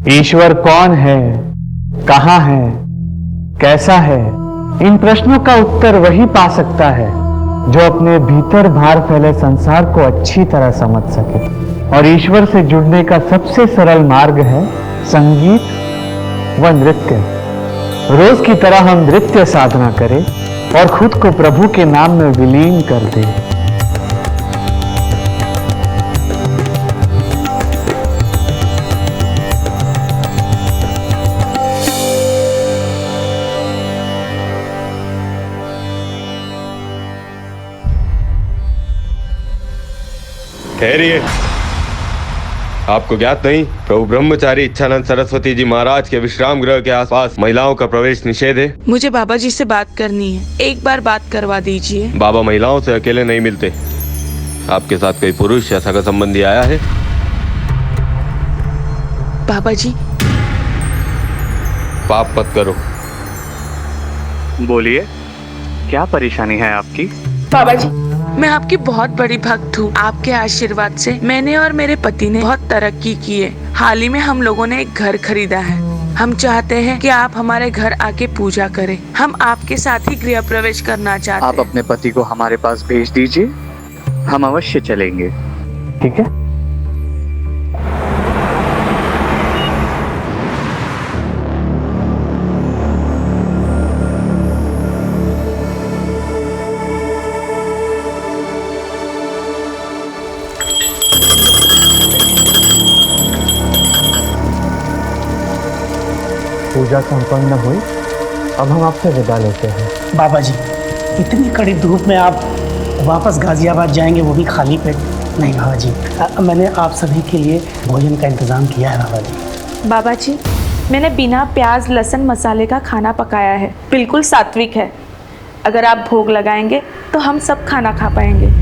ईश्वर कौन है, कहाँ है, कैसा है, इन प्रश्नों का उत्तर वही पा सकता है जो अपने भीतर बाहर फैले संसार को अच्छी तरह समझ सके। और ईश्वर से जुड़ने का सबसे सरल मार्ग है संगीत व नृत्य। रोज की तरह हम नृत्य साधना करें और खुद को प्रभु के नाम में विलीन कर दें। ठहरिए। आपको ज्ञात नहीं, प्रभु ब्रह्मचारी इच्छानंद सरस्वती जी महाराज के विश्राम गृह के आसपास महिलाओं का प्रवेश निषेध है। मुझे बाबा जी से बात करनी है, एक बार बात करवा दीजिए। बाबा महिलाओं से अकेले नहीं मिलते। आपके साथ कोई पुरुष या सगा संबंधी आया है? बाबा जी। पाप मत करो। बोलिए, क्या परेशानी है आपकी? बाबा जी, मैं आपकी बहुत बड़ी भक्त हूँ। आपके आशीर्वाद से मैंने और मेरे पति ने बहुत तरक्की की है। हाल ही में हम लोगों ने एक घर खरीदा है। हम चाहते हैं कि आप हमारे घर आके पूजा करें। हम आपके साथ ही गृह प्रवेश करना चाहते हैं। आप अपने पति को हमारे पास भेज दीजिए, हम अवश्य चलेंगे। ठीक है। पूजा संपन्न हुई। अब हम आपसे विदा लेते हैं। बाबा जी, इतनी कड़ी धूप में आप वापस गाजियाबाद जाएंगे, वो भी खाली पेट? नहीं बाबा जी, मैंने आप सभी के लिए भोजन का इंतज़ाम किया है बाबा जी। बाबा जी, मैंने बिना प्याज लहसुन मसाले का खाना पकाया है, बिल्कुल सात्विक है। अगर आप भोग लगाएंगे तो हम सब खाना खा पाएंगे।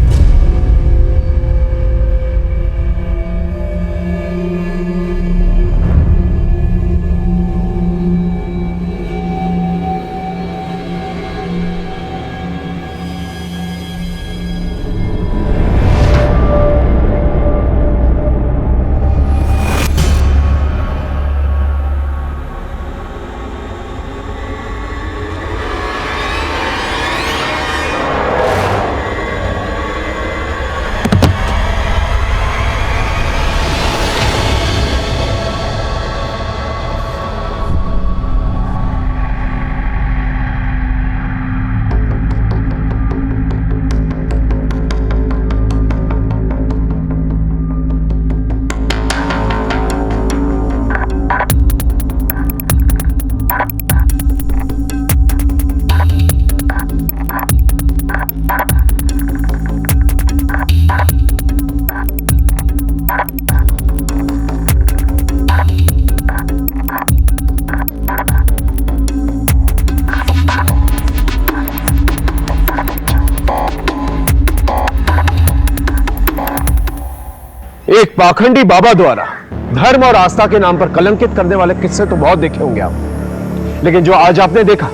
एक पाखंडी बाबा द्वारा धर्म और आस्था के नाम पर कलंकित करने वाले किस्से तो बहुत देखे होंगे आप, लेकिन जो आज आपने देखा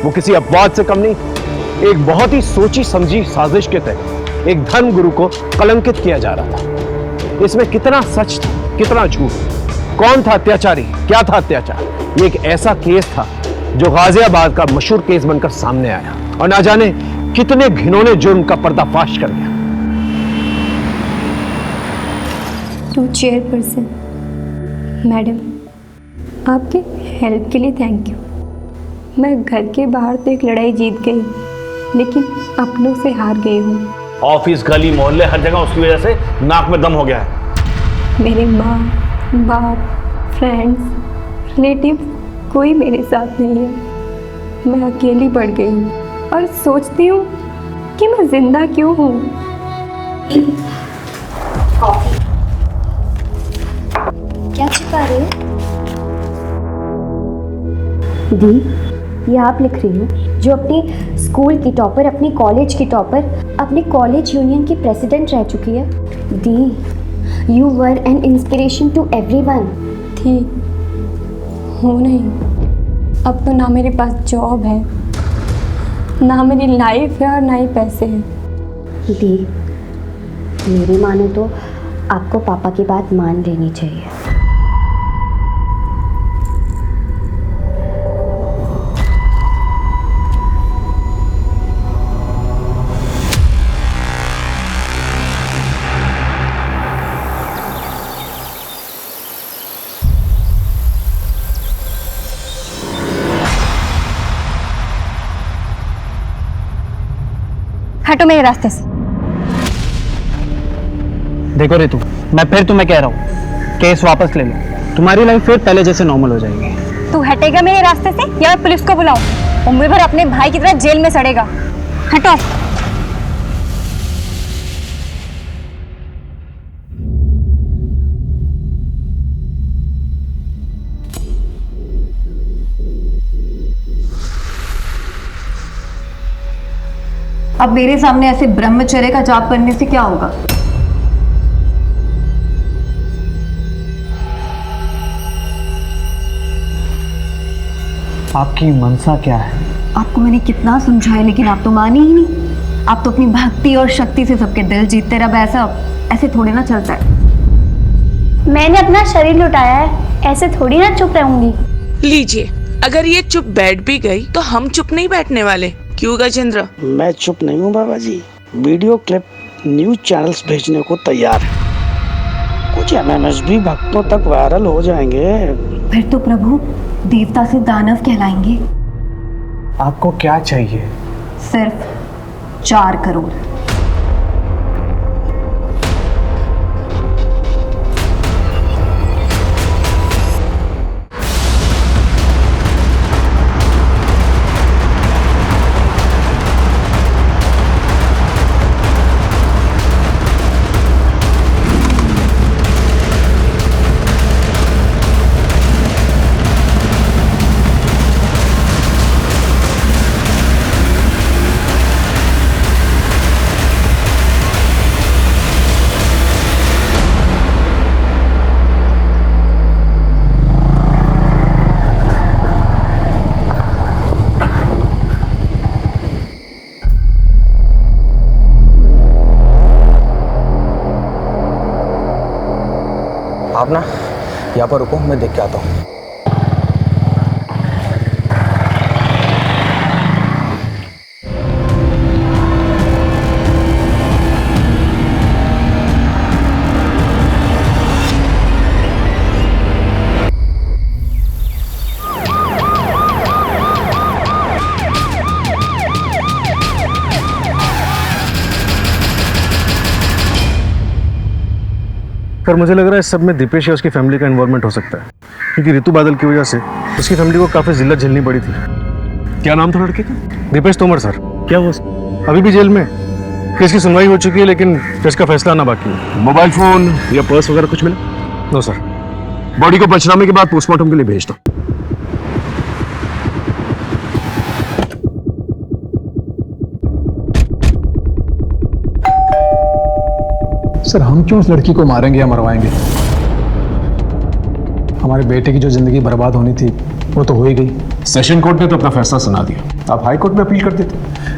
वो किसी अपवाद से कम नहीं। एक बहुत ही सोची समझी साजिश के तहत एक धर्म गुरु को कलंकित किया जा रहा था। इसमें कितना सच था, कितना झूठ, कौन था अत्याचारी, क्या था अत्याचार, ये एक ऐसा केस था जो गाजियाबाद का मशहूर केस बनकर सामने आया और ना जाने कितने घिनौने जुर्म का पर्दाफाश कर गया। टू चेयरपर्सन मैडम, आपके हेल्प के लिए थैंक यू। मैं घर के बाहर तो एक लड़ाई जीत गई, लेकिन अपनों से हार गई हूँ। ऑफिस, गली, मोहल्ले, हर जगह उसकी वजह से नाक में दम हो गया है। मेरे माँ बाप, फ्रेंड्स, रिलेटिव कोई मेरे साथ नहीं है। मैं अकेली पड़ गई हूँ और सोचती हूँ कि मैं जिंदा क्यों हूँ। क्या छिपा रहे हो? दी, ये आप लिख रही हो जो अपने स्कूल की टॉपर, अपने कॉलेज की टॉपर, अपने कॉलेज यूनियन की प्रेसिडेंट रह चुकी है। दी, you were an inspiration to everyone. थी, हूँ नहीं। अब तो ना मेरे पास जॉब है, ना मेरी लाइफ है और ना ही पैसे हैं। दी, मेरी मानो तो आपको पापा की बात मान लेनी चाहिए। हटो मेरे रास्ते से। देखो रितु, मैं फिर तुम्हें कह रहा हूँ, केस वापस ले लो, तुम्हारी लाइफ फिर पहले जैसे नॉर्मल हो जाएगी। तू हटेगा मेरे रास्ते से या मैं पुलिस को बुलाऊं? उम्र भर अपने भाई की तरह जेल में सड़ेगा। हटो। अब मेरे सामने ऐसे ब्रह्मचर्य का जाप करने से क्या होगा? आपकी मनसा क्या है? आपको मैंने कितना समझाया लेकिन आप तो माने ही नहीं। आप तो अपनी भक्ति और शक्ति से सबके दिल जीतते रहे। ऐसे थोड़ी ना चलता है। मैंने अपना शरीर लुटाया है, ऐसे थोड़ी ना चुप रहूंगी। लीजिए, अगर ये चुप बैठ भी गई तो हम चुप नहीं बैठने वाले। क्यों गजेंद्र? मैं चुप नहीं हूँ बाबा जी, वीडियो क्लिप न्यूज चैनल्स भेजने को तैयार है। कुछ एमएमएस भी भक्तों तक वायरल हो जाएंगे। फिर तो प्रभु देवता से दानव कहलाएंगे। आपको क्या चाहिए? सिर्फ 4 करोड़। आप ना यहाँ पर रुको, मैं देख के आता हूँ। पर मुझे लग रहा है इस सब में दीपेश या उसकी फैमिली का इन्वॉल्वमेंट हो सकता है, क्योंकि ऋतु बादल की वजह से उसकी फैमिली को काफी जिल्लत झेलनी पड़ी थी। क्या नाम था लड़के का? दीपेश तोमर सर। क्या हुआ? अभी भी जेल में। केस की सुनवाई हो चुकी है लेकिन केस का फैसला आना बाकी है। मोबाइल फोन या पर्स वगैरह कुछ मिला? No sir. बॉडी को पंचनामे के बाद पोस्टमार्टम के लिए भेज दो। सर हम क्यों उस लड़की को मारेंगे या मरवाएंगे? हमारे बेटे की जो जिंदगी बर्बाद होनी थी वो तो हो ही गई। सेशन कोर्ट ने तो अपना फैसला सुना दिया, आप हाई कोर्ट में अपील कर देते।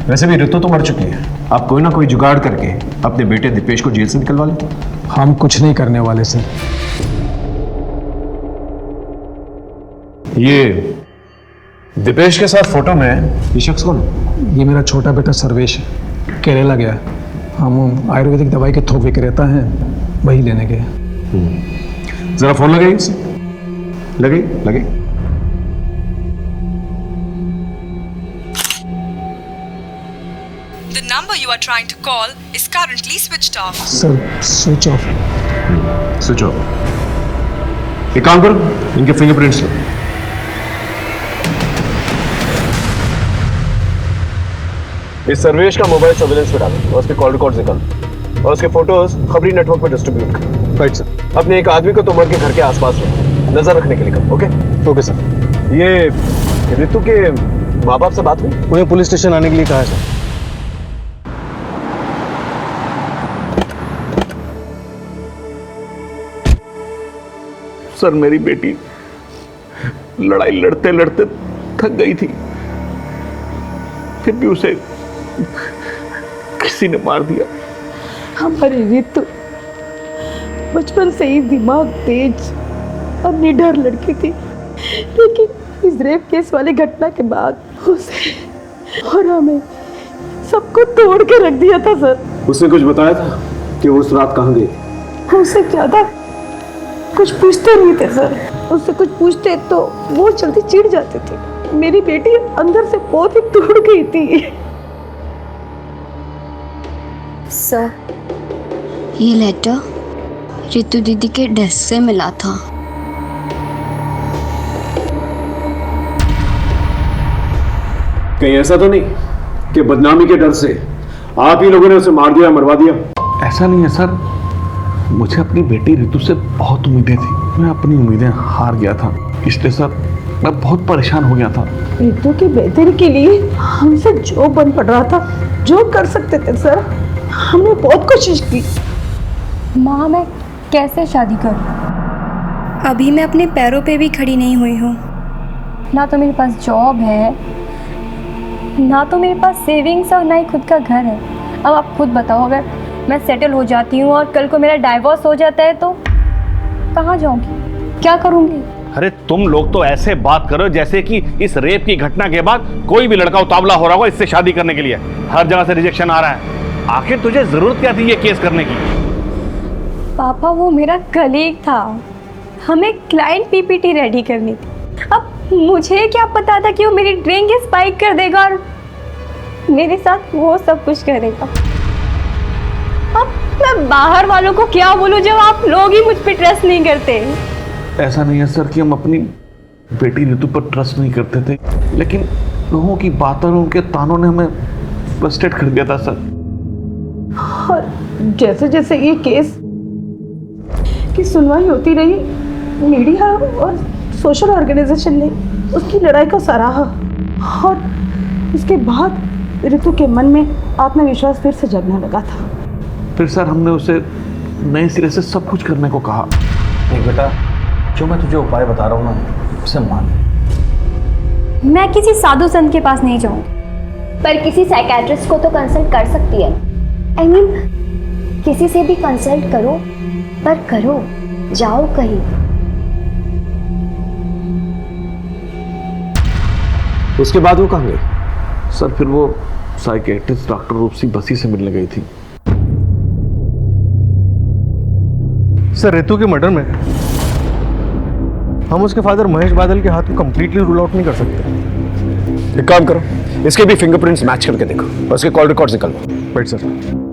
वैसे भी ऋतु तो मर चुकी है, आप कोई ना कोई जुगाड़ करके अपने बेटे दीपेश को जेल से निकलवा लेते। हम कुछ नहीं करने वाले सर। ये दीपेश के साथ फोटो में ये शख्स कौन है? ये मेरा छोटा बेटा सर्वेश है, केरला गया है। हम आयुर्वेदिक दवाई के थोक विक्रेता हैं, वही लेने गए। जरा फोन लगाइए उसे। लगे लगे। The number you are trying to call is currently switched off. Sir switch off. Switch off. एक काम करो, इनके फिंगरप्रिंट्स लो। इस सर्वेश का मोबाइल सर्विलेंस पे डालो और उसके कॉल रिकॉर्ड्स निकालो और उसके फोटोज खबरी नेटवर्क पे डिस्ट्रीब्यूट करो। Right sir. अपने एक आदमी को तोमर के घर के आसपास रखो, नजर रखने के लिए करो। Okay okay sir. ये ऋतु के माँ बाप से बात हुई? उन्हें पुलिस स्टेशन आने के लिए कहा है सर। सर मेरी बेटी लड़ाई लड़ते लड़ते थक गई थी, फिर भी उसे किसी ने मार दिया। हमारी ऋतु बचपन से ही दिमाग तेज और निडर लड़की थी, लेकिन इस रेप केस वाली घटना के बाद उसे और हमें सबको तोड़ के रख दिया था सर। उसने कुछ बताया था कि वो उस रात कहाँ गई? उससे ज्यादा कुछ पूछते नहीं थे सर। उससे कुछ पूछते तो वो जल्दी चिढ़ जाती थी। मेरी बेटी अंदर से बहुत ही टूट गई थी। सर, ये लेटर रितु दीदी के डेस्क से मिला था। कहीं ऐसा तो नहीं कि बदनामी के डर से आप ही लोगों ने उसे मार दिया, मरवा दिया? ऐसा नहीं है सर, मुझे अपनी बेटी रितु से बहुत उम्मीदें थी। मैं अपनी उम्मीदें हार गया था, इसलिए सर मैं बहुत परेशान हो गया था। रितु की बेहतरी के लिए हमसे जो बन पड़ रहा था, जो कर सकते थे सर, हमने बहुत कोशिश की। माँ, मैं कैसे शादी करूँ? अभी मैं अपने पैरों पे भी खड़ी नहीं हुई हूँ। ना तो मेरे पास जॉब है, ना तो मेरे पास सेविंग्स और ना ही खुद का घर है। अब आप खुद बताओ, अगर मैं सेटल हो जाती हूँ और कल को मेरा डाइवोर्स हो जाता है तो कहाँ जाऊँगी, क्या करूँगी? अरे तुम लोग तो ऐसे बात करो जैसे कि इस रेप की घटना के बाद कोई भी लड़का उतावला हो रहा होगा इससे शादी करने के लिए। हर जगह से रिजेक्शन आ रहा है। आखिर तुझे जरूरत क्या थी ये केस करने की? पापा, वो मेरा कलीग था, हमें क्लाइंट पीपीटी रेडी करनी थी। अब मुझे क्या पता था कि वो मेरी ड्रिंक स्पाइक कर देगा और मेरे साथ वो सब कुछ करेगा। अब मैं बाहर वालों को क्या बोलूं जब आप लोग ही मुझ पे ट्रस्ट नहीं करते? ऐसा नहीं है सर कि हम अपनी बेटी रितु पर ट्रस्ट नहीं करते थे, लेकिन लोगों की बातों और उनके तानों ने हमें फ्रस्ट्रेट कर दिया था सर। और जैसे जैसे ये केस की सुनवाई होती रही, मीडिया और सोशल ऑर्गेनाइजेशन ने उसकी लड़ाई को सराहा और इसके बाद रितु के मन में आत्मविश्वास फिर से जगने लगा था। फिर सर हमने उसे नए सिरे से सब कुछ करने को कहा। देख बेटा, जो मैं तुझे उपाय बता रहा हूँ ना, उसे मान। मैं किसी साधु संत के पास नहीं जाऊंगी, पर किसी साइकेट्रिस्ट को तो कंसल्ट कर सकती है। I mean, किसी से भी कंसल्ट करो, पर करो, जाओ कहीं। उसके बाद वो कहाँ गई? सर फिर वो साइकेट्रिस्ट डॉक्टर रूपसी बसी से मिलने गई थी। सर रितु के मर्डर में हम उसके फादर महेश बादल के हाथ को कंप्लीटली रूल आउट नहीं कर सकते। एक काम करो, इसके भी फिंगरप्रिंट्स मैच करके देखो और उसके कॉल रिकॉर्ड्स निकालो। Right sir.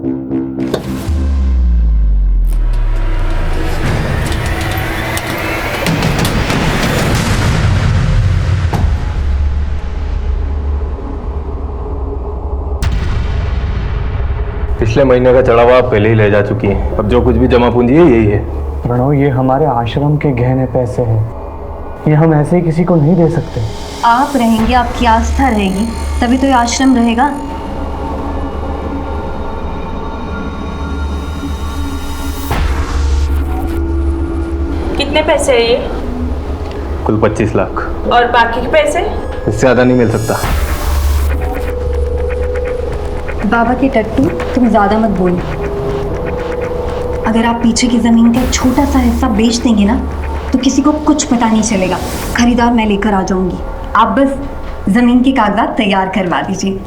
पिछले महीने का चढ़ावा आप पहले ही ले जा चुकी हैं। अब जो कुछ भी जमा पूंजी है यही है। प्रणव, ये हमारे आश्रम के गहने पैसे हैं, ये हम ऐसे ही किसी को नहीं दे सकते। आप रहेंगे, आपकी आस्था रहेगी, तभी तो ये आश्रम रहेगा। कितने पैसे है ये? कुल 25 लाख। और बाकी के पैसे? इससे ज्यादा नहीं मिल सकता। बाबा के टट्टू, तुम ज्यादा मत बोलो। अगर आप पीछे की जमीन का एक छोटा सा हिस्सा बेच देंगे ना, तो किसी को कुछ पता नहीं चलेगा। खरीदार मैं लेकर आ जाऊंगी, आप बस जमीन के कागजात तैयार करवा दीजिए।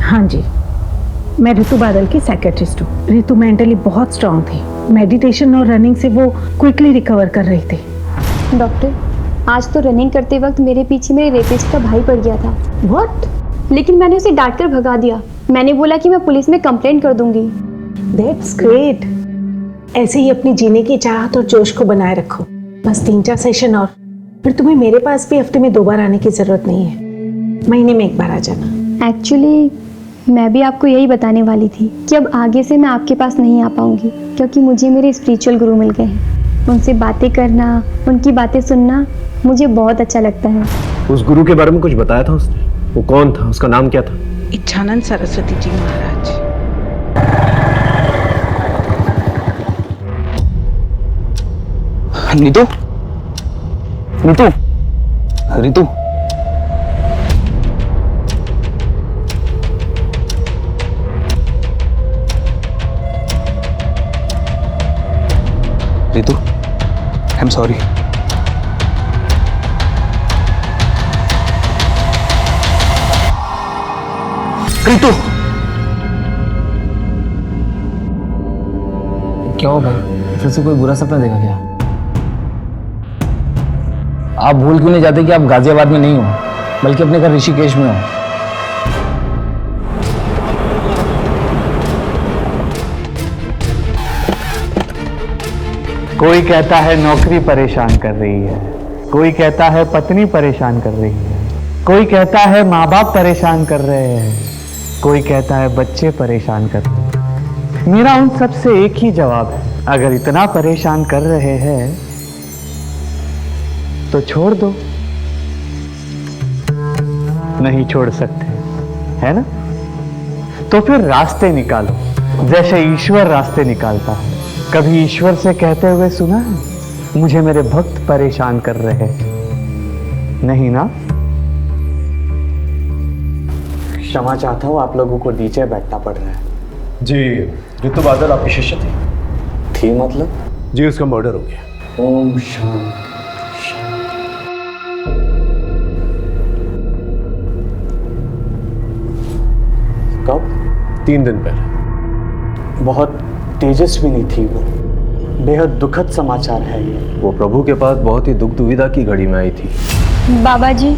हाँ जी, मैं रितु बादल की साइकेट्रिस्ट हूँ। रितु मेंटली बहुत स्ट्रांग थी, मेडिटेशन और रनिंग से वो क्विकली रिकवर कर रही थी। डॉक्टर, आज तो रनिंग करते वक्त मेरे पीछे मेरे रेपिस्ट का भाई पड़ गया था। व्हाट? लेकिन मैंने उसे डांट कर भगा दिया। मैंने बोला कि मैं पुलिस में कंप्लेंट कर दूंगी। That's great. ऐसे ही अपनी जीने की चाहत और जोश को बनाए रखो। बस 3-4 सेशन और फिर तुम्हें मेरे पास भी हफ्ते में 2 बार आने की जरूरत नहीं है, महीने में 1 बार आ जाना। एक्चुअली मैं भी आपको यही बताने वाली थी कि अब आगे से मैं आपके पास नहीं आ पाऊंगी, क्योंकि मुझे मेरे स्पिरिचुअल गुरु मिल गए हैं। उनसे बातें करना, उनकी बातें सुनना मुझे बहुत अच्छा लगता है। उस गुरु के बारे में कुछ बताया था उसने? वो कौन था, उसका नाम क्या था? Ichchhanand Saraswati ji Maharaj. Neetu, Neetu, Ritu, Ritu, I am sorry. Ritu, क्या हो भाई, फिर से कोई बुरा सपना देखा क्या? आप भूल क्यों नहीं जाते कि आप गाजियाबाद में नहीं हो, बल्कि अपने घर ऋषिकेश में हो? कोई कहता है नौकरी परेशान कर रही है, कोई कहता है पत्नी परेशान कर रही है, कोई कहता है माँ बाप परेशान कर रहे हैं, कोई कहता है बच्चे परेशान कर रहे हैं। मेरा उन सब से एक ही जवाब है, अगर इतना परेशान कर रहे हैं तो छोड़ दो। नहीं छोड़ सकते, है ना? तो फिर रास्ते निकालो, जैसे ईश्वर रास्ते निकालता है। कभी ईश्वर से कहते हुए सुना है, मुझे मेरे भक्त परेशान कर रहे हैं? नहीं ना? क्षमा चाहता हूं, आप लोगों को नीचे बैठना पड़ रहा है। जी, ऋतु बादल आपकी शिष्य थी मतलब? जी, उसका मर्डर हो गया। ओम शांति। कब? 3 दिन पहले। बहुत तेजस्विनी थी वो, बेहद दुखद समाचार है ये। वो प्रभु के पास बहुत ही दुख दुविधा की घड़ी में आई थी। बाबा जी,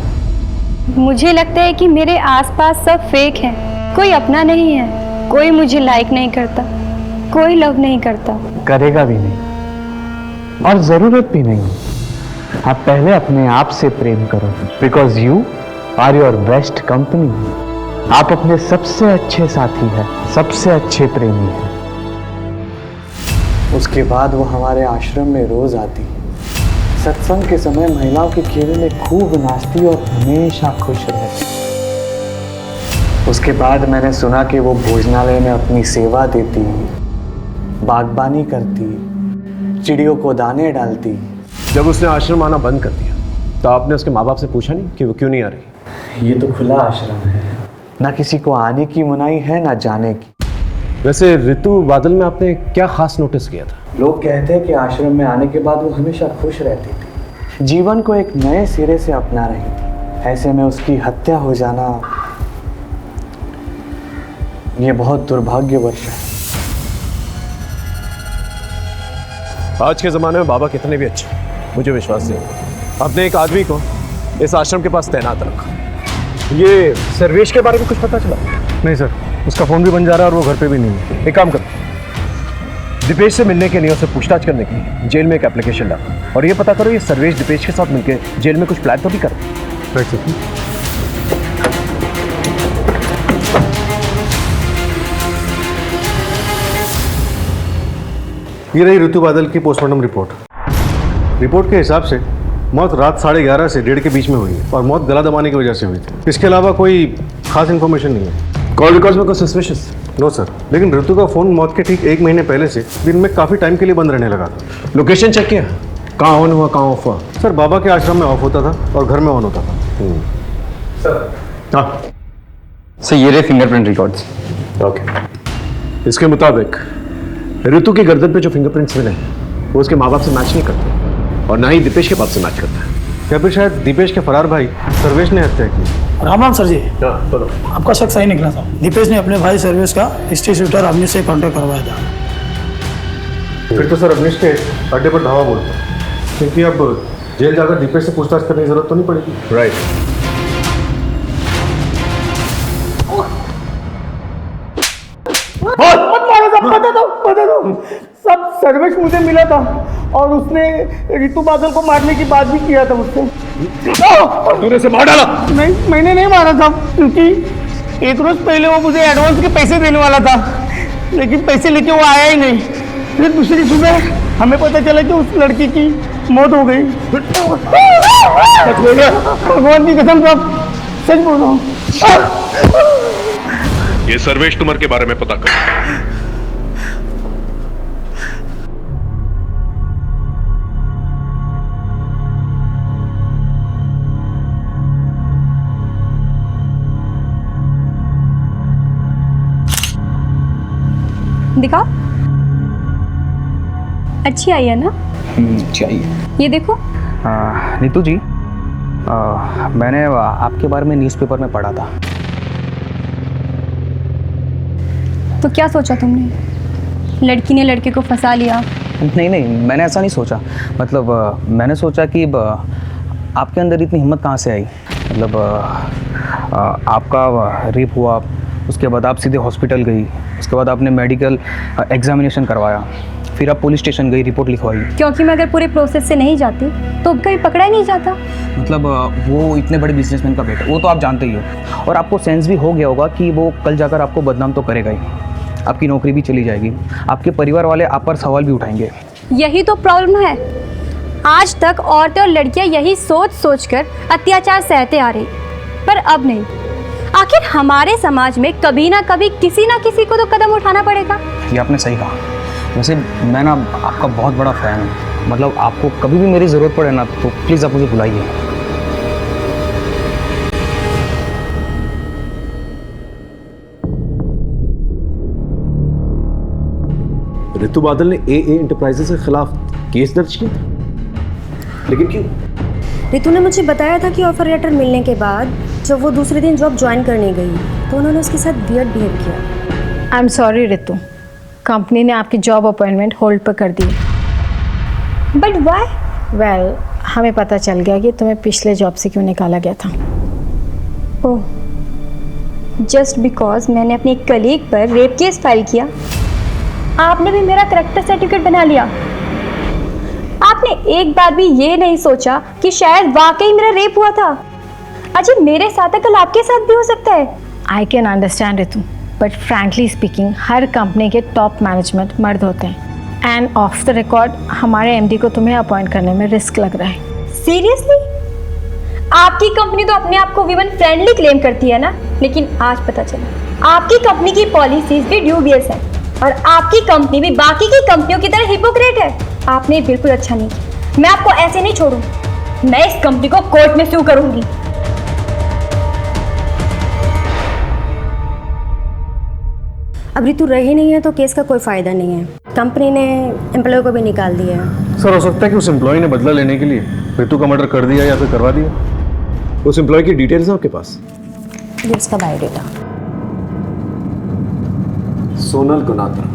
मुझे लगता है कि मेरे आसपास सब फेक है, कोई अपना नहीं है, कोई मुझे लाइक नहीं करता, कोई लव नहीं करता, करेगा भी नहीं और जरूरत भी नहीं। आप पहले अपने आप से प्रेम करो, because you are your best company. आप अपने सबसे अच्छे साथी हैं, सबसे अच्छे प्रेमी हैं। उसके बाद वो हमारे आश्रम में रोज आती, सत्संग के समय महिलाओं के घेरे में खूब नाचती और हमेशा खुश रहती। उसके बाद मैंने सुना कि वो भोजनालय में अपनी सेवा देती, बागबानी करती, चिड़ियों को दाने डालती। जब उसने आश्रम आना बंद कर दिया तो आपने उसके माँ बाप से पूछा नहीं कि वो क्यों नहीं आ रही? ये तो खुला आश्रम है, ना किसी को आने की मनाही है ना जाने की। वैसे ऋतु बादल में आपने क्या खास नोटिस किया था? लोग कहते हैं कि आश्रम में आने के बाद वो हमेशा खुश रहती थी, जीवन को एक नए सिरे से अपना रही थी। ऐसे में उसकी हत्या हो जाना, ये बहुत दुर्भाग्यवश है। आज के ज़माने में बाबा कितने भी अच्छे, मुझे विश्वास नहीं, आपने एक आदमी को इस आश्रम के पास तैनात रखा। ये सर्वेश के बारे में कुछ पता चला? नहीं सर, उसका फ़ोन भी बन जा रहा है और वो घर पे भी नहीं है। एक काम करो, दीपेश से मिलने के लिए, उससे पूछताछ करने के लिए जेल में एक एप्लीकेशन डालो और ये पता करो ये सर्वेश दीपेश के साथ मिलकर जेल में कुछ प्लान तो भी कर। Right sir. ये रही ऋतु बादल की पोस्टमार्टम रिपोर्ट के हिसाब से मौत रात 11:30 से 1:30 के बीच में हुई है और मौत गला दबाने की वजह से हुई थी। इसके अलावा कोई खास इन्फॉर्मेशन नहीं है। कॉल रिकॉर्ड्स में कोई सस्पिशियस? नो सर, लेकिन ऋतु का फ़ोन मौत के ठीक 1 महीने पहले से दिन में काफ़ी टाइम के लिए बंद रहने लगा था। लोकेशन चेक किया, कहाँ ऑन हुआ कहाँ ऑफ हुआ? सर, बाबा के आश्रम में ऑफ होता था और घर में ऑन होता था। सर, हाँ सर, ये रहे फिंगरप्रिंट रिकॉर्ड्स। ओके, इसके मुताबिक ऋतु की गर्दन पे जो फिंगरप्रिंट्स मिले हैं वो उसके माँ बाप से मैच नहीं करते और ना ही दीपेश के बाप से मैच करता है। या फिर शायद दीपेश के फरार भाई सर्वेश ने हत्या की। राम राम सर जी। बोलो। आपका शक सही निकला था। दीपेश ने अपने भाई सर्वेश का हिस्ट्री शूटर अवनीश से कॉन्टेक्ट करवाया था। फिर तो सर अवनीश के अड्डे पर धावा बोलता, क्योंकि अब जेल जाकर दीपेश से पूछताछ करने की जरूरत तो नहीं पड़ेगी। राइट। बता दो सब सर्वेश मुझे मिला था और उसने ऋतु बादल को मारने की बात भी किया था मुझसे। तूने उसे मार डाला? नहीं, मैंने नहीं मारा था, क्योंकि एक रोज पहले वो मुझे एडवांस के पैसे देने वाला था, लेकिन पैसे लेके वो आया ही नहीं। फिर दूसरी सुबह हमें पता चला कि उस लड़की की मौत हो गई। भगवान की कसम साहब, सच बोल रहा हूँ। ये सर्वेश तुमर के बारे में पता कर। दिखाओ, अच्छी आई है ना? चाहिए। ये देखो। नीतू जी, मैंने आपके बारे में न्यूज़पेपर में पढ़ा था। तो क्या सोचा तुमने? लड़की ने लड़के को फंसा लिया? नहीं, मैंने ऐसा नहीं सोचा। मतलब मैंने सोचा कि आपके अंदर इतनी हिम्मत कहाँ से आई? मतलब आपका रेप हुआ, उसके बाद आप सीधे हॉस्पिटल गई, उसके बाद आपने मेडिकल एग्जामिनेशन करवाया, फिर आप पुलिस स्टेशन गई, रिपोर्ट लिखवाई। क्योंकि मैं अगर पूरे प्रोसेस से नहीं जाती तो कहीं पकड़ा ही नहीं जाता। मतलब वो इतने बड़े बिजनेसमैन का बेटा, वो तो आप जानते ही हो, और आपको सेंस भी हो गया होगा कि वो कल जाकर आपको बदनाम तो करेगा ही, आपकी नौकरी भी चली जाएगी, आपके परिवार वाले आप पर सवाल भी उठाएंगे। यही तो प्रॉब्लम है। आज तक औरतें और लड़कियां यही सोच सोच कर अत्याचार सहते आ रही, पर अब नहीं। आखिर हमारे समाज में कभी ना कभी किसी ना किसी को तो कदम उठाना पड़ेगा। ये आपने सही कहा। वैसे मैं ना आपका बहुत बड़ा फ़ैन हूँ, मतलब आपको कभी भी मेरी ज़रूरत पड़े ना तो प्लीज़ आप मुझे बुलाइए। ऋतु बादल ने AA एंटरप्राइजेस के खिलाफ केस दर्ज किया था, लेकिन क्यों? रितु ने मुझे बताया था कि ऑफर लेटर मिलने के बाद जब वो दूसरे दिन जॉब ज्वाइन करने गई तो उन्होंने उसके साथ वियर्ड बिहेव किया। आई एम सॉरी रितु, कंपनी ने आपकी जॉब अपॉइंटमेंट होल्ड पर कर दी। But why? वेल, हमें पता चल गया कि तुम्हें पिछले जॉब से क्यों निकाला गया था। ओह, जस्ट बिकॉज मैंने अपने एक कलीग पर रेप केस फाइल किया, आपने भी मेरा करेक्टर सर्टिफिकेट बना लिया। आपने एक बार भी ये नहीं सोचा कि शायद वाकई मेरा रेप हुआ था। अजी मेरे साथ है, कल आपके साथ भी हो सकता है। I can understand Ritu, but frankly speaking her company के टॉप मैनेजमेंट मर्द होते हैं, एंड ऑफ द रिकॉर्ड हमारे MD को तुम्हें अपॉइंट करने में रिस्क लग रहा है। सीरियसली? आपकी कंपनी तो अपने आप को वीमेन फ्रेंडली क्लेम करती है ना, लेकिन आज पता चला आपकी कंपनी की पॉलिसीज भी ड्यूबियस है और आपकी कंपनी भी बाकी की कंपनियों की तरह हिपोक्रेट है। आपने बिल्कुल अच्छा नहीं किया। मैं आपको ऐसे नहीं छोड़ूं, मैं इस कंपनी को कोर्ट में सू करूंगी। अब ऋतु रही नहीं है तो केस का कोई फायदा नहीं है। कंपनी ने एम्प्लॉय को भी निकाल दिया है। सर, हो सकता है कि उस एम्प्लॉय ने बदला लेने के लिए ऋतु का मर्डर कर दिया या फिर करवा दिया। उस एम्प्लॉय की डिटेल्स हैं आपके पास? ये उसका बायोडेटा। सोनल गुनात्रा।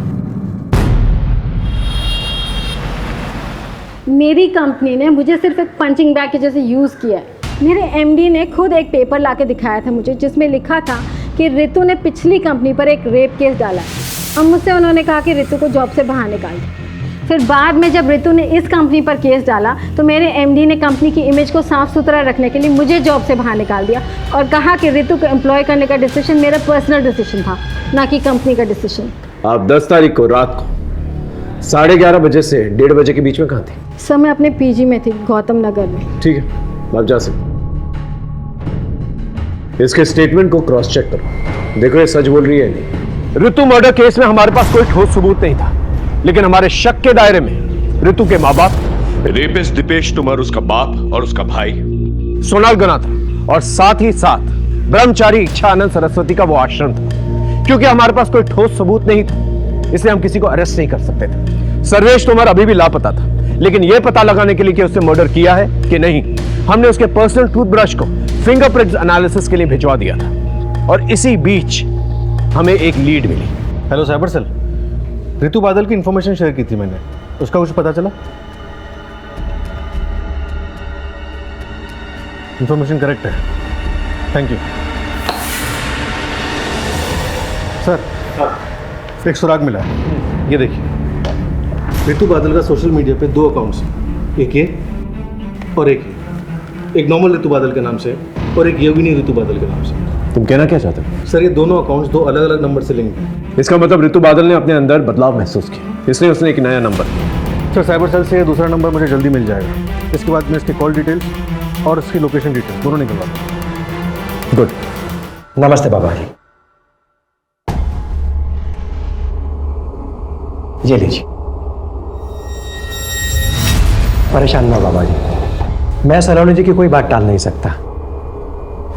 मेरी कंपनी ने मुझे सिर्फ एक पंचिंग बैग के जैसे यूज़ किया है। मेरे MD ने खुद एक पेपर लाके दिखाया था मुझे, जिसमें लिखा था कि ऋतु ने पिछली कंपनी पर एक रेप केस डाला है और मुझसे उन्होंने कहा कि ऋतु को जॉब से बाहर निकाल दो। फिर बाद में जब ऋतु ने इस कंपनी पर केस डाला तो मेरे MD ने कंपनी की इमेज को साफ सुथरा रखने के लिए मुझे जॉब से बाहर निकाल दिया और कहा कि ऋतु को एम्प्लॉय करने का डिसीजन मेरा पर्सनल डिसीजन था, ना कि कंपनी का डिसीजन। आप 10 तारीख को रात को 11:30 बजे से 1:30 बजे के बीच में कहाँ थी? सर, मैं अपने PG में थी, गौतम नगर में। ठीक है, आप जा सकते। इसके स्टेटमेंट को क्रॉस चेक करो, देखो ये सच बोल रही है नहीं। ऋतु मर्डर केस में हमारे पास कोई ठोस सबूत नहीं था, लेकिन हमारे शक के दायरे में ऋतु के माँ बाप, रेपिस्ट दीपेश तुमर उसका बाप और उसका भाई सोनाल गुनात्रा, और साथ ही साथ ब्रह्मचारी इच्छानंद सरस्वती का वो आश्रम था। क्योंकि हमारे पास कोई ठोस सबूत नहीं था, इसलिए हम किसी को अरेस्ट नहीं कर सकते थे। सर्वेश तुमर अभी भी लापता था, लेकिन यह पता लगाने के लिए कि उसने मर्डर किया है कि नहीं, हमने उसके पर्सनल टूथब्रश को फिंगरप्रिंट्स एनालिसिस के लिए भिजवा दिया था। और इसी बीच हमें एक लीड मिली। हेलो साइबर सेल, ऋतु बादल की इंफॉर्मेशन शेयर की थी मैंने, उसका कुछ पता चला? इंफॉर्मेशन करेक्ट है, थैंक यू सर। एक सुराग मिला है, ये देखिए। ऋतु बादल का सोशल मीडिया पे 2 अकाउंट्स हैं, एक ये और एक ये। एक नॉर्मल ऋतु बादल के नाम से और एक योगिनी ऋतु बादल के नाम से। तुम कहना क्या चाहते हो? सर, ये दोनों अकाउंट्स 2 अलग अलग नंबर से लिंक हैं। इसका मतलब ऋतु बादल ने अपने अंदर बदलाव महसूस किया, इसलिए उसने एक नया नंबर। सर, साइबर सेल से दूसरा नंबर मुझे जल्दी मिल जाएगा। इसके बाद मैं इसकी कॉल डिटेल्स और इसकी लोकेशन डिटेल्स दोनों निकलवा दूँ। गुड। नमस्ते बाबा जी, ये लीजिए। परेशान ना बाबा जी, मैं सलोनी जी की कोई बात टाल नहीं सकता।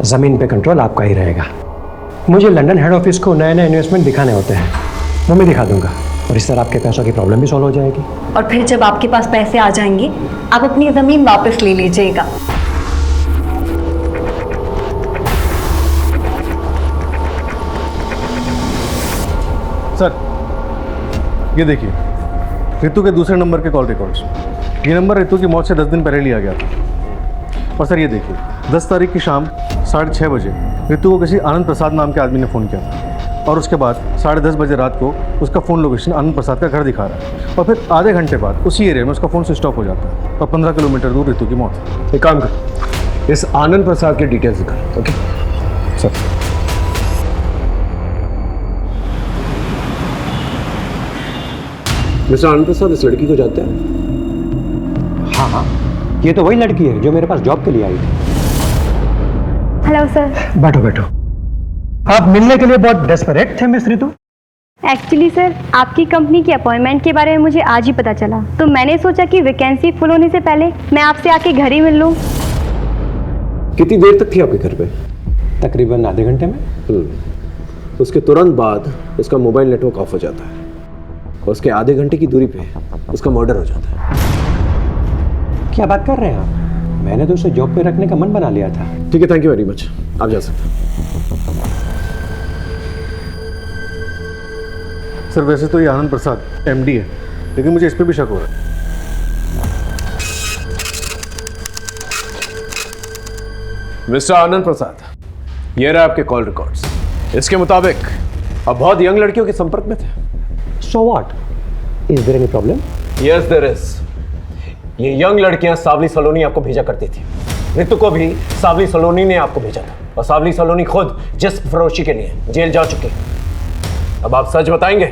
जमीन पे कंट्रोल आपका ही रहेगा। मुझे लंदन हेड ऑफिस को नए नए इन्वेस्टमेंट दिखाने होते हैं, वो मैं दिखा दूंगा, और इस तरह आपके पैसों की प्रॉब्लम भी सॉल्व हो जाएगी। और फिर जब आपके पास पैसे आ जाएंगे आप अपनी ज़मीन वापस ले लीजिएगा। सर, ये देखिए ऋतु के दूसरे नंबर के कॉल रिकॉर्ड्स। ये नंबर ऋतु की मौत से 10 दिन पहले लिया गया था। और सर ये देखिए 10 तारीख की शाम 6:30 बजे ऋतु को किसी आनंद प्रसाद नाम के आदमी ने फ़ोन किया था और उसके बाद 10:30 बजे रात को उसका फ़ोन लोकेशन आनंद प्रसाद का घर दिखा रहा है और फिर आधे घंटे बाद उसी एरिया में उसका फ़ोन स्विच ऑफ हो जाता है और 15 किलोमीटर दूर ऋतु की मौत है। एक काम कर, इस आनंद प्रसाद की डिटेल्स दिखा। Okay sir. मिस्टर आनंद प्रसाद इस लड़की को जानते हैं? हाँ हाँ, ये तो वही लड़की है जो मेरे पास जॉब के लिए आई थी। Hello sir. बैठो बैठो। आप मिलने के लिए बहुत डेस्परेट थे मिस ऋतु? एक्चुअली सर, आपकी कंपनी की अपॉइंटमेंट के बारे में मुझे आज ही पता चला, तो मैंने सोचा कि वैकेंसी फुल होने से पहले मैं आपसे आके घर ही मिल लूँ। कितनी देर तक थी आपके घर पे? तकरीबन आधे घंटे में। उसके तुरंत बाद उसका मोबाइल नेटवर्क ऑफ हो जाता है और उसके आधे घंटे की दूरी पे उसका मर्डर हो जाता है। क्या बात कर रहे हैं आप? मैंने तो उसे जॉब पे रखने का मन बना लिया था। ठीक है, थैंक यू वेरी मच, आप जा सकते हैं। सर वैसे तो ये आनंद प्रसाद एमडी है, लेकिन मुझे इस पर भी शक हो रहा है। मिस्टर आनंद प्रसाद, ये रहे आपके कॉल रिकॉर्ड्स। इसके मुताबिक आप बहुत यंग लड़कियों के संपर्क में थे। So what? Is there any problem? Yes, there is. ये यंग लड़कियां सावली सलोनी आपको भेजा करती थी। ऋतु को भी सावली सलोनी ने आपको भेजा था और सावली सलोनी खुद जिस्म फरोशी के लिए जेल जा चुकी है। अब आप सच बताएंगे,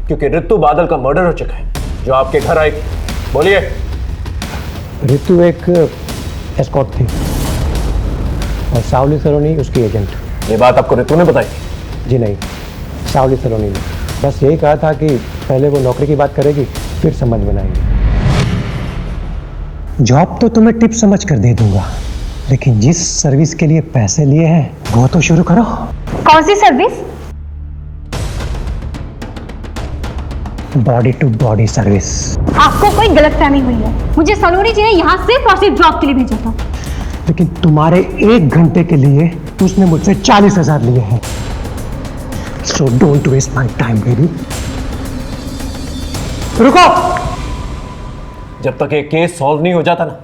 क्योंकि ऋतु बादल का मर्डर हो चुका है जो आपके घर आई। बोलिए। ऋतु एक एस्कॉर्ट थी और सावली सलोनी उसकी एजेंट। ये बात आपको ऋतु ने बताई थी? जी नहीं, सावली सलोनी ने बस यही कहा था कि पहले वो नौकरी की बात करेगी फिर समझ बनाएंगे। जॉब तो तुम्हें टिप समझ कर दे दूंगा, लेकिन जिस सर्विस के लिए पैसे लिए हैं वो तो शुरू करो। कौन सी service? Body to body service. आपको कोई गलतफहमी हुई है। मुझे सलोनी जी ने यहाँ सिर्फ और सिर्फ जॉब के लिए भेजा था। लेकिन तुम्हारे 1 घंटे के लिए उसने मुझसे 40,000 लिए हैं। So don't waste my time, baby. रुको! जब तक ये केस सॉल्व नहीं हो जाता ना,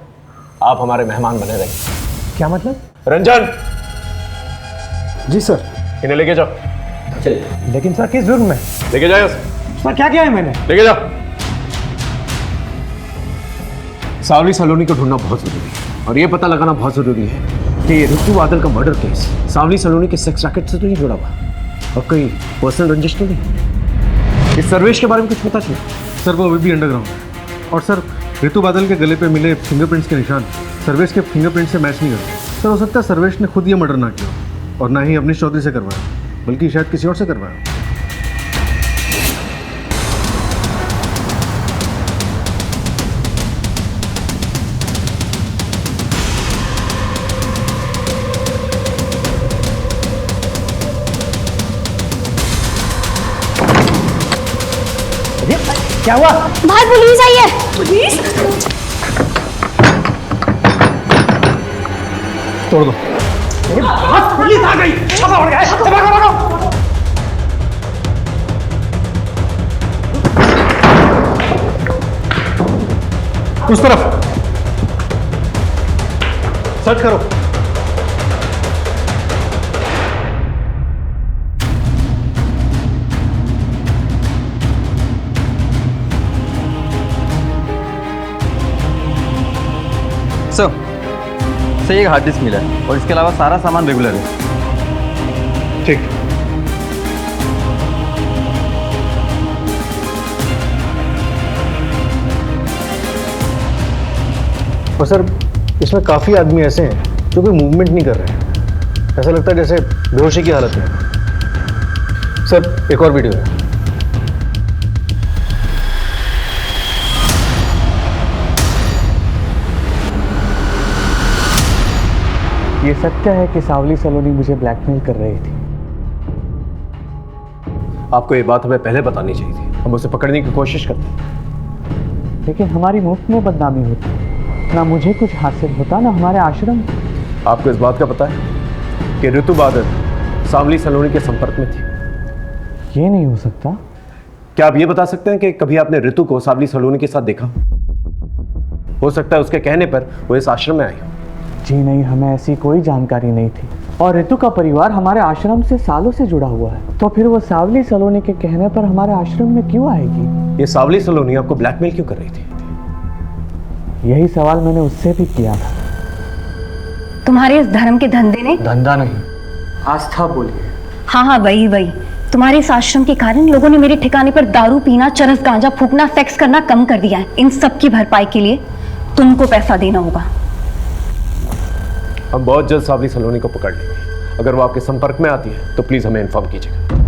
आप हमारे मेहमान बने रहेंगे। क्या मतलब? रंजन! जी सर। इन्हें लेके जाओ। चलिए। लेकिन सर किस जुर्म में? लेके जाओ। सर क्या किया है मैंने? लेके जाओ। सावली सलोनी को ढूंढना बहुत जरूरी है और ये पता लगाना बहुत जरूरी है कि ये ऋतु बादल का मर्डर केस सावली सलोनी के सेक्स रैकेट से तो नहीं जुड़ा हुआ और कोई पर्सनल रंजिश तो नहीं। इस सर्वेश के बारे में कुछ पता चला? सर वो अभी भी अंडरग्राउंड है और सर ऋतु बादल के गले पे मिले फिंगरप्रिंट्स के निशान सर्वेश के फिंगरप्रिंट से मैच नहीं करते। सर हो सकता है सर्वेश ने खुद ये मर्डर ना किया और ना ही अवनीश चौधरी से करवाया, बल्कि शायद किसी और से करवाया। क्या हुआ? बाहर पुलिस आई है। पुलिस? तोड़ दो। पुलिस आ गई। छापा पड़ गया। उस तरफ सर्च करो। सर एक हार्ड डिस्क मिला है और इसके अलावा सारा सामान रेगुलर है। ठीक। और सर इसमें काफ़ी आदमी ऐसे हैं जो कोई मूवमेंट नहीं कर रहे हैं, ऐसा लगता है जैसे बेहोशी की हालत में। सर एक और वीडियो है। ये सत्य है कि सावली सलोनी मुझे ब्लैकमेल कर रही थी। आपको ये बात हमें पहले बतानी चाहिए थी, हम उसे पकड़ने की कोशिश करते। लेकिन हमारी मुफ्त में बदनामी होती, ना मुझे कुछ हासिल होता ना हमारे आश्रम। आपको इस बात का पता है कि ऋतु बादल सावली सलोनी के संपर्क में थी? ये नहीं हो सकता। क्या आप ये बता सकते हैं कि कभी आपने ऋतु को सावली सलोनी के साथ देखा? हो सकता है उसके कहने पर वो इस आश्रम में आई हो। जी नहीं, हमें ऐसी कोई जानकारी नहीं थी। और ऋतु का परिवार हमारे आश्रम से सालों से जुड़ा हुआ है, तो फिर वो सावली सलोनी के कहने पर हमारे आश्रम में क्यों आएगी? ये सावली सलोनी आपको ब्लैकमेल क्यों कर रही थी? यही सवाल मैंने उससे भी किया था। तुम्हारे इस धर्म के धंधे ने, धंधा नहीं, आस्था बोलिए। हाँ वही तुम्हारे इस आश्रम के कारण लोगों ने मेरे ठिकाने पर दारू पीना, चरस गांजा फूकना, सेक्स करना कम कर दिया है। इन सब की भरपाई के लिए तुमको पैसा देना होगा। हम बहुत जल्द सावली सलोनी को पकड़ लेंगे। अगर वो आपके संपर्क में आती है तो प्लीज हमें इन्फॉर्म कीजिएगा।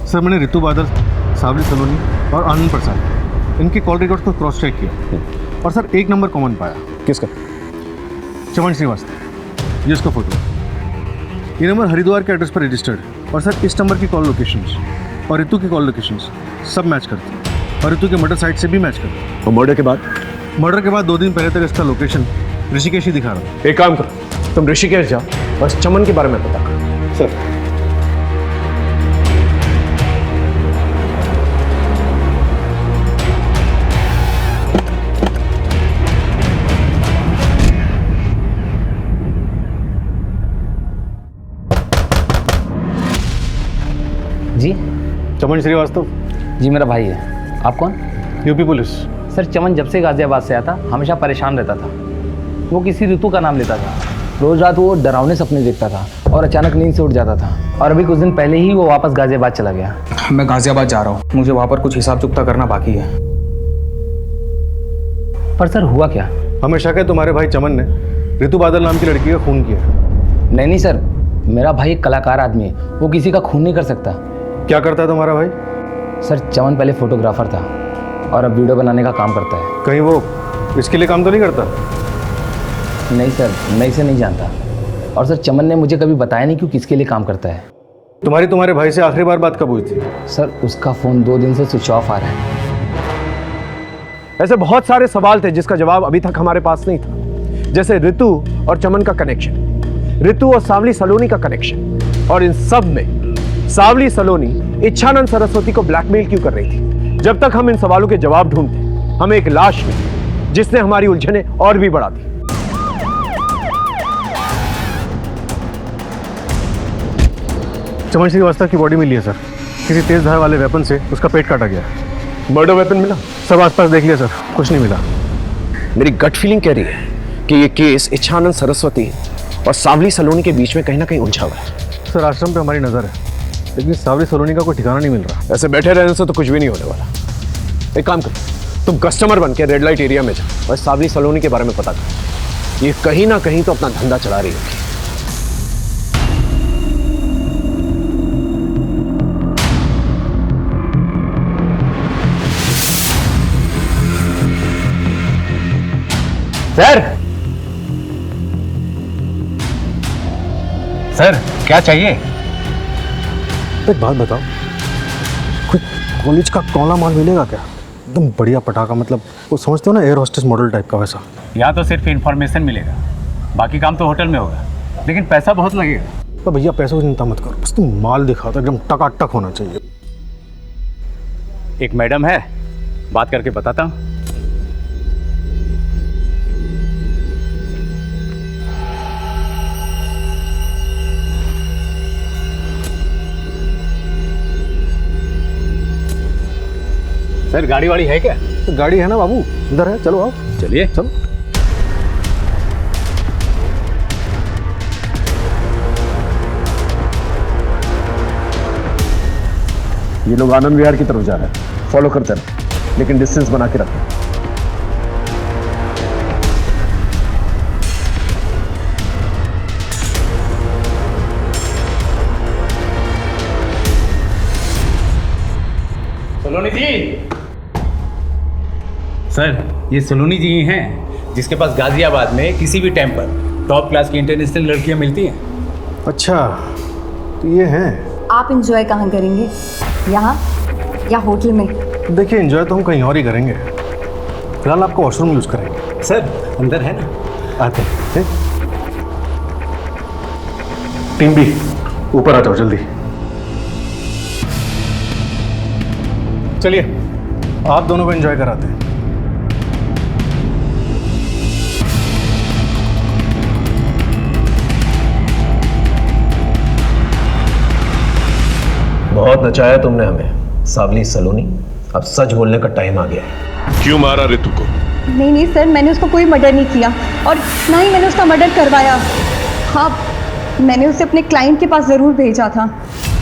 सर, मैंने ऋतु बादल, सावली सलोनी और आनंद प्रसाद इनके कॉल रिकॉर्ड्स को क्रॉस चेक किया और सर एक नंबर कॉमन पाया। किसका? चमन श्रीवास्तव, ये उसका फोटो। ये नंबर हरिद्वार के एड्रेस पर रजिस्टर्ड और सर इस नंबर की कॉल लोकेशंस और ऋतु की कॉल लोकेशंस सब मैच करती हैं और ऋतु के मर्डर साइट से भी मैच करती हैं। और मर्डर के बाद? मर्डर के बाद 2 दिन पहले तक इसका लोकेशन ऋषिकेश ही दिखा रहा था। एक काम करो, तुम ऋषिकेश जाओ और चमन के बारे में पता करो। सर जी, चमन श्रीवास्तव। जी मेरा भाई है। आप कौन? UP police. सर, चमन जब से गाजियाबाद से आता हमेशा परेशान रहता था। वो किसी ऋतु का नाम लेता था। रोज रात वो डरावने सपने देखता था और अचानक नींद से उठ जाता था। और अभी कुछ दिन पहले ही वो वापस गाजियाबाद चला गया। मैं गाजियाबाद जा रहा हूँ, मुझे वहाँ पर कुछ हिसाब चुकता करना बाकी है। पर सर हुआ क्या? हमें शक है तुम्हारे भाई चमन ने ऋतु बादल नाम की लड़की का खून किया। नहीं सर, मेरा भाई एक कलाकार आदमी है, वो किसी का खून नहीं कर सकता। क्या करता है तुम्हारा भाई? सर, चमन पहले फोटोग्राफर था और अब वीडियो बनाने का काम करता है। कहीं वो इसके लिए काम तो नहीं करता? नहीं सर, मैं इसे नहीं जानता। और सर, चमन ने मुझे कभी बताया नहीं कि किसके लिए काम करता है। तुम्हारे भाई से आखिरी बार बात कब हुई थी? सर, उसका फ़ोन 2 दिन से स्विच ऑफ आ रहा है। ऐसे बहुत सारे सवाल थे जिसका जवाब अभी तक हमारे पास नहीं था, जैसे ऋतु और चमन का कनेक्शन, ऋतु और सावली सलोनी का कनेक्शन, और इन सब में सावली सलोनी इच्छानंद सरस्वती को ब्लैकमेल क्यों कर रही थी। जब तक हम इन सवालों के जवाब ढूंढते हमें एक लाश मिली जिसने हमारी उलझनें और भी बढ़ा दी। चमन श्रीवास्तव की बॉडी मिली है सर, किसी तेज धार वाले वेपन से उसका पेट काटा गया। मर्डर वेपन मिला? सब आसपास देख लिया सर, कुछ नहीं मिला। मेरी गट फीलिंग कह रही है कि ये केस इच्छानंद सरस्वती और सावली सलोनी के बीच में कहीं ना कहीं उलझा हुआ है। सर, आश्रम पे हमारी नजर है, लेकिन सावली सलोनी का कोई ठिकाना नहीं मिल रहा। ऐसे बैठे रहने से तो कुछ भी नहीं होने वाला। एक काम करो, तुम कस्टमर बन के रेड लाइट एरिया में जाओ और सावली सलोनी के बारे में पता करो। ये कहीं ना कहीं तो अपना धंधा चला रही होगी। सर, क्या चाहिए? एक बात बताओ, कोई कॉलेज का कौला माल मिलेगा क्या? एकदम बढ़िया पटाखा, मतलब वो समझते हो ना, एयर होस्टेस मॉडल टाइप का वैसा। यहाँ तो सिर्फ इन्फॉर्मेशन मिलेगा, बाकी काम तो होटल में होगा, लेकिन पैसा बहुत लगेगा। तो भैया पैसों की चिंता मत करो, बस तुम माल दिखाओ तो एकदम टकाटक होना चाहिए। एक मैडम है, बात करके बताता हूँ। सर, गाड़ी वाड़ी है क्या? तो गाड़ी है ना बाबू, इधर है, चलो आओ। चलिए चलो। ये लोग आनंद विहार की तरफ जा रहे हैं, फॉलो करते रहे, लेकिन डिस्टेंस बना के रखें। सलोनी जी। सर, ये सलोनी जी ही हैं जिसके पास गाजियाबाद में किसी भी टाइम पर टॉप क्लास की इंटरनेशनल लड़कियां मिलती हैं। अच्छा, तो ये हैं। आप इंजॉय कहाँ करेंगे, यहाँ या होटल में? देखिए, एंजॉय तो हम कहीं और ही करेंगे, फिलहाल आपको वॉशरूम यूज करेंगे। सर, अंदर है ना, आते हैं। टीम बी, ऊपर आ जाओ जल्दी। चलिए, आप दोनों को एंजॉय कराते हैं। बहुत नचाया तुमने हमें सावली सलोनी, अब सच बोलने का टाइम आ गया है। क्यों मारा ऋतु को? नहीं नहीं सर, मैंने उसको कोई मर्डर नहीं किया और ना ही मैंने उसका मर्डर करवाया। हाँ, मैंने उसे अपने क्लाइंट के पास ज़रूर भेजा था।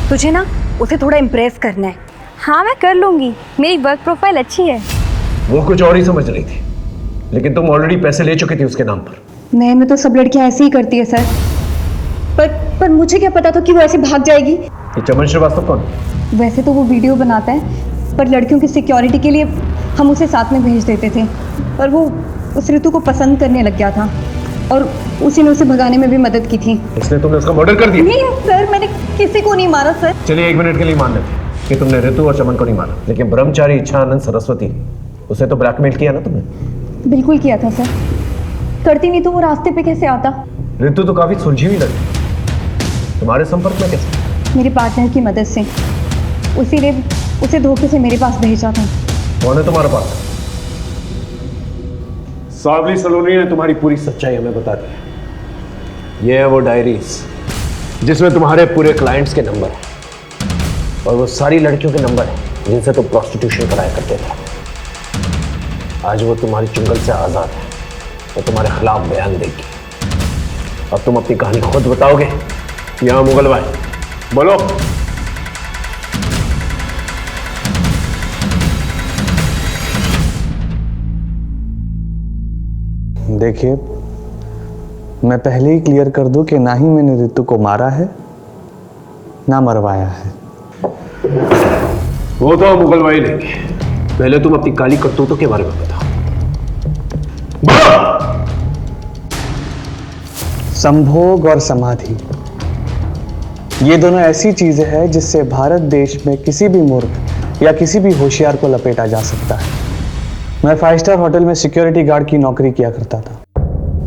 तुझे ना उसे थोड़ा इम्प्रेस करना है। हाँ, मैं कर लूँगी, मेरी वर्क प्रोफाइल अच्छी है। वो कुछ और ही समझ रही थी, लेकिन तुम ऑलरेडी पैसे ले चुकी थी उसके नाम पर। नए में तो सब लड़कियां ऐसे ही करती है सर, पर मुझे क्या पता था कि वो ऐसे भाग जाएगी। ये चमन श्रीवास्तव कौन? वैसे तो वो वीडियो बनाता है, पर लड़कियों की सिक्योरिटी के लिए हम उसे साथ में भेज देते थे, पर वो उस ऋतु को पसंद करने लग गया था और उसी ने उसे भगाने में भी मदद की थी। इसलिए तुमने उसका मर्डर कर दिया? नहीं सर, मैंने किसी को नहीं मारा सर। चलिए, 1 मिनट के लिए मान लेते कि तुमने ऋतु और चमन को नहीं मारा, लेकिन ब्रह्मचारी इच्छानंद सरस्वती, उसे तो ब्लैकमेल किया ना तुमने? बिल्कुल किया था सर, करती नहीं तो वो रास्ते पे कैसे आता। ऋतु तो काफी सुलझी हुई लगी, तुम्हारे संपर्क में कैसे? मेरे पार्टनर की मदद से, उसी ने उसे धोखे से मेरे पास भेजा था। कौन है तुम्हारा पार्टनर? सावली सलोनी ने तुम्हारी पूरी सच्चाई हमें बता दी। ये है वो डायरीज जिसमें तुम्हारे पूरे क्लाइंट्स के नंबर है और वो सारी लड़कियों के नंबर है जिनसे तुम प्रोस्टिट्यूशन कराया करते थे। आज वो तुम्हारी चुंगल से आजाद है, वो तुम्हारे खिलाफ बयान देगी। अब तुम अपनी कहानी खुद बताओगे या मुगल भाई? बोलो। देखिए, मैं पहले ही क्लियर कर दूं कि ना ही मैंने ऋतु को मारा है ना मरवाया है। वो तो मुगल भाई लेंगे, पहले तुम अपनी काली करतूतों के बारे में बताओ। संभोग और समाधि, ये दोनों ऐसी चीजें हैं जिससे भारत देश में किसी भी मूर्ख या किसी भी होशियार को लपेटा जा सकता है। मैं 5 स्टार होटल में सिक्योरिटी गार्ड की नौकरी किया करता था।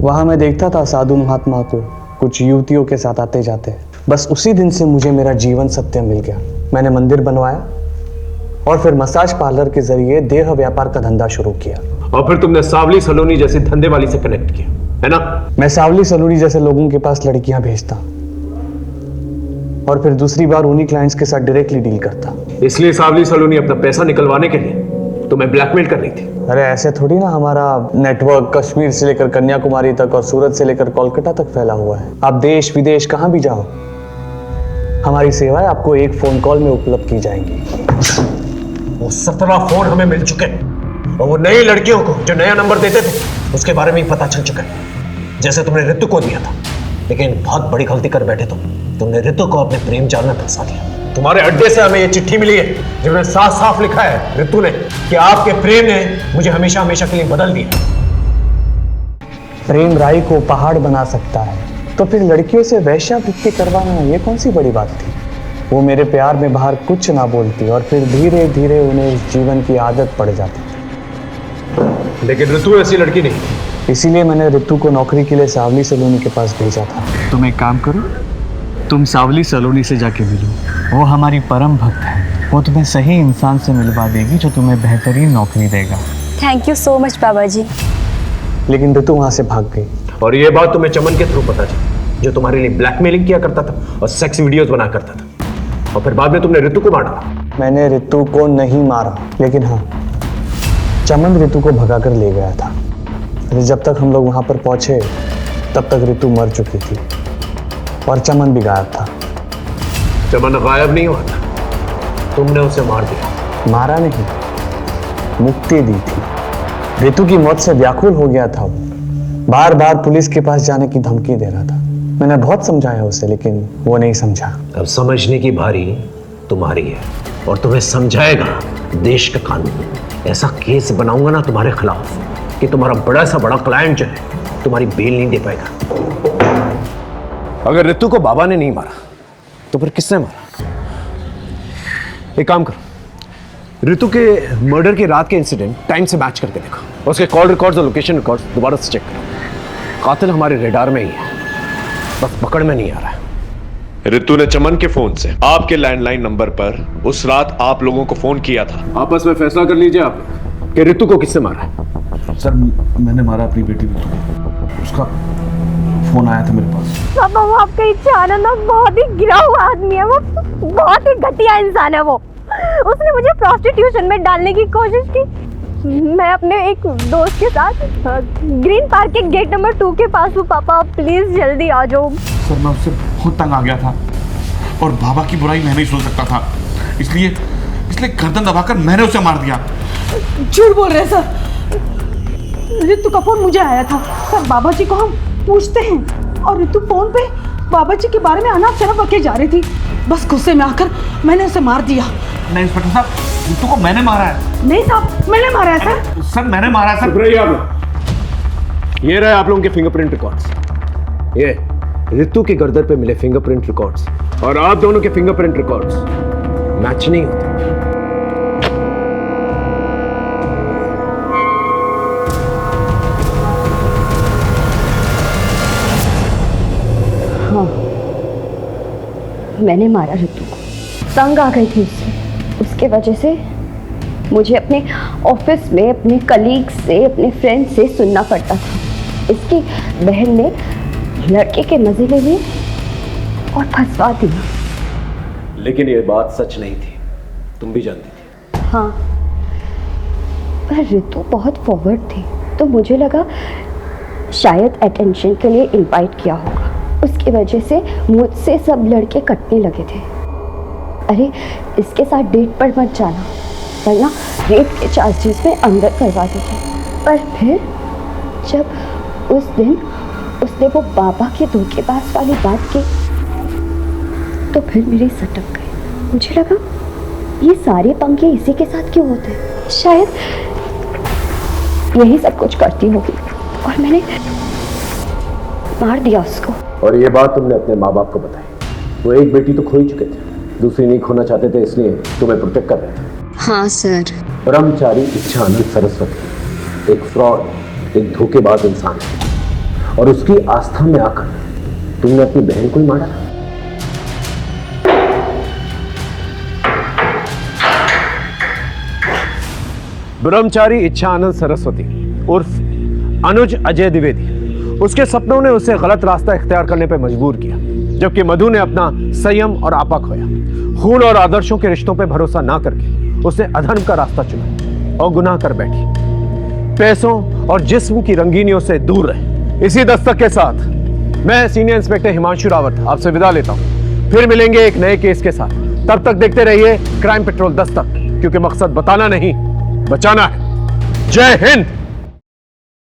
वहां मैं देखता था साधु महात्मा को कुछ युवतियों के साथ आते जाते। बस उसी दिन से मुझे मेरा जीवन सत्य मिल गया। मैंने मंदिर बनवाया और फिर मसाज पार्लर के जरिए देह व्यापार का धंधा शुरू किया। और फिर तुमने सावली सलोनी जैसी धंधे वाली से कनेक्ट किया, है ना? मैं सावली सलोनी जैसे लोगों के पास लड़कियां भेजता और फिर दूसरी बार उन्हीं क्लाइंट्स के साथ डायरेक्टली डील करता। इसलिए सावली सलोनी अपना पैसा निकलवाने के लिए तुम्हें ब्लैकमेल कर रही थी? अरे ऐसे थोड़ी ना, हमारा नेटवर्क कश्मीर से लेकर कन्याकुमारी तक और सूरत से लेकर कोलकाता तक फैला हुआ है। आप देश विदेश कहां भी जाओ, हमारी सेवाएं आपको एक फोन कॉल में उपलब्ध की जाएंगी। वो 17 फोन हमें मिल चुके हैं और वो नई लड़कियों को जो नया नंबर देते थे उसके बारे में ही पता चल चुका है, जैसे तुमने ऋतु को दिया था। लेकिन बहुत बड़ी गलती कर बैठे तुमने ऋतु को अपने प्रेम जाल में फंसा दिया। तुम्हारे अड्डे से हमें ये चिट्ठी मिली है जिसमें साफ साफ लिखा है ऋतु ने कि आपके प्रेम ने मुझे हमेशा हमेशा के लिए बदल दिया। प्रेम राई को पहाड़ बना सकता है, तो फिर लड़कियों से वेश्यावृत्ति करवाना ये कौन सी बड़ी बात थी? वो मेरे प्यार में बाहर कुछ ना बोलती और फिर धीरे धीरे उन्हें इस जीवन की आदत पड़ जाती थी। लेकिन ऋतु ऐसी लड़की नहीं, इसीलिए मैंने ऋतु को नौकरी के लिए सावली सलोनी के पास भेजा था। तुम एक काम करो, तुम सावली सलोनी से जाके मिलो, वो हमारी परम भक्त है। वो तुम्हें सही इंसान से मिलवा देगी जो तुम्हें बेहतरीन नौकरी देगा। थैंक यू सो मच बाबा जी। लेकिन ऋतु वहां से भाग गई। और ये बात तुम्हें चमन के थ्रू पता चली, जो तुम्हारे लिए ब्लैकमेलिंग किया करता था और सेक्स वीडियोस बना करता था। और फिर बाद में तुमने ऋतु को मारा। मैंने ऋतु को नहीं मारा, लेकिन हाँ, चमन ऋतु को भगा कर ले गया था। जब तक हम लोग वहां पर पहुंचे तब तक ऋतु मर चुकी थी और चमन भी गायब था। चमन गायब नहीं हुआ था, तुमने उसे मार दिया। मारा नहीं, मुक्ति दी थी। ऋतु की मौत से व्याकुल हो गया था वो, बार बार पुलिस के पास जाने की धमकी दे रहा था। मैंने बहुत समझाया उसे, लेकिन वो नहीं समझा। अब समझने की भारी तुम्हारी है, और तुम्हें समझाएगा देश का कानून। ऐसा केस बनाऊंगा ना तुम्हारे खिलाफ कि तुम्हारा बड़ा सा बड़ा क्लाइंट जो है तुम्हारी बेल नहीं दे पाएगा। अगर ऋतु को बाबा ने नहीं मारा तो फिर किसने मारा? एक काम करो, ऋतु के मर्डर की रात के इंसिडेंट टाइम से मैच करके देखो। उसके कॉल रिकॉर्ड्स और लोकेशन रिकॉर्ड्स दोबारा से चेक करो। कातिल हमारे रेडार में ही है, बस पकड़ में नहीं आ रहा है। ऋतु ने चमन के फोन से आपके लैंडलाइन नंबर पर उस रात आप लोगों को फोन किया था। आपस में फैसला कर लीजिए आप कि ऋतु को किसने मारा है। सर मैंने मारा अपनी बेटी ऋतु को, उसका फोन आया था मेरे पास। पापा वो आपका इच्छा आनंद बहुत ही गिरा हुआ आदमी है, वो बहुत ही घटिया इंसान है। वो उसने मुझे प्रोस्टिट्यूशन में डालने की कोशिश की। मैं अपने एक दोस्त के साथ ग्रीन पार्क के गेट नंबर 2 के पास हूँ। पापा प्लीज जल्दी आ जाओ। सर मैं उससे बहुत तंग आ गया था और बाबा की बुराई मैं नहीं सुन सकता था, इसलिए गर्दन दबाकर मैंने उसे मार दिया। झूठ बोल रहे सर, ऋतु का फोन मुझे आया था। सर बाबा जी को हम पूछते हैं और ऋतु फोन पे बाबा जी के बारे में अनाप शनाप बके जा रही थी। बस गुस्से में आकर मैंने उसे मार दिया। नहीं इंस्पेक्टर साहब, ऋतु को मैंने मारा है। नहीं साहब, मैंने मारा है सर। सर मैंने मारा है सर। ये रहे आप लोगों के फिंगरप्रिंट रिकॉर्ड्स। ये ऋतु के गर्दन पे मिले फिंगरप्रिंट रिकॉर्ड्स और आप दोनों के फिंगरप्रिंट रिकॉर्ड्स मैच नहीं होते। हाँ, मैंने मारा ऋतु को। तंग आ गई थी उसके वजह से मुझे अपने ऑफिस में अपने कलीग से, अपने फ्रेंड से सुनना पड़ता था। इसकी बहन ने लड़के के मजे ले लिए और फंसवा दिया। लेकिन ये बात सच नहीं थी, तुम भी जानती थी। हाँ, पर ऋतु बहुत फॉरवर्ड थी, तो मुझे लगा शायद अटेंशन के लिए इनवाइट किया होगा। उसकी वजह से मुझसे सब लड़के कटने लगे थे। अरे इसके साथ डेट पर मत जाना, वरना रेप के चार्जेस में अंदर करवा देते। पर फिर जब उस दिन उसने वो बाबा के धोखेबाज वाली बात की तो फिर मेरे सटक गए। मुझे लगा ये सारे पंगे इसी के साथ क्यों होते हैं, शायद यही सब कुछ करती होगी और मैंने मार दिया उसको। और ये बात तुमने अपने माँ बाप को बताई। वो एक बेटी तो खो ही चुके थे, दूसरी नहीं खोना चाहते थे, इसलिए तुम्हें प्रोटेक्ट कर रहे थे। हाँ सर। ब्रह्मचारी इच्छानंद सरस्वती एक फ्रॉड, एक धोखेबाज इंसान है, और उसकी आस्था में आकर तुमने अपनी बहन को ही मारा। ब्रह्मचारी इच्छानंद सरस्वती उर्फ अनुज अजय द्विवेदी, उसके सपनों ने उसे गलत रास्ता इख्तियार करने पर मजबूर किया, जबकि मधु ने अपना संयम और आपा खोया। खून और आदर्शों के रिश्तों पर भरोसा ना करके उसने अधर्म का रास्ता चुना और गुनाह कर बैठी। पैसों और जिस्म की रंगीनियों से दूर रहे। इसी दस्तक के साथ मैं सीनियर इंस्पेक्टर हिमांशु रावत आपसे विदा लेता हूं। फिर मिलेंगे एक नए केस के साथ। तब तक देखते रहिए क्राइम पेट्रोल दस्तक, क्योंकि मकसद बताना नहीं, बचाना है। जय हिंद।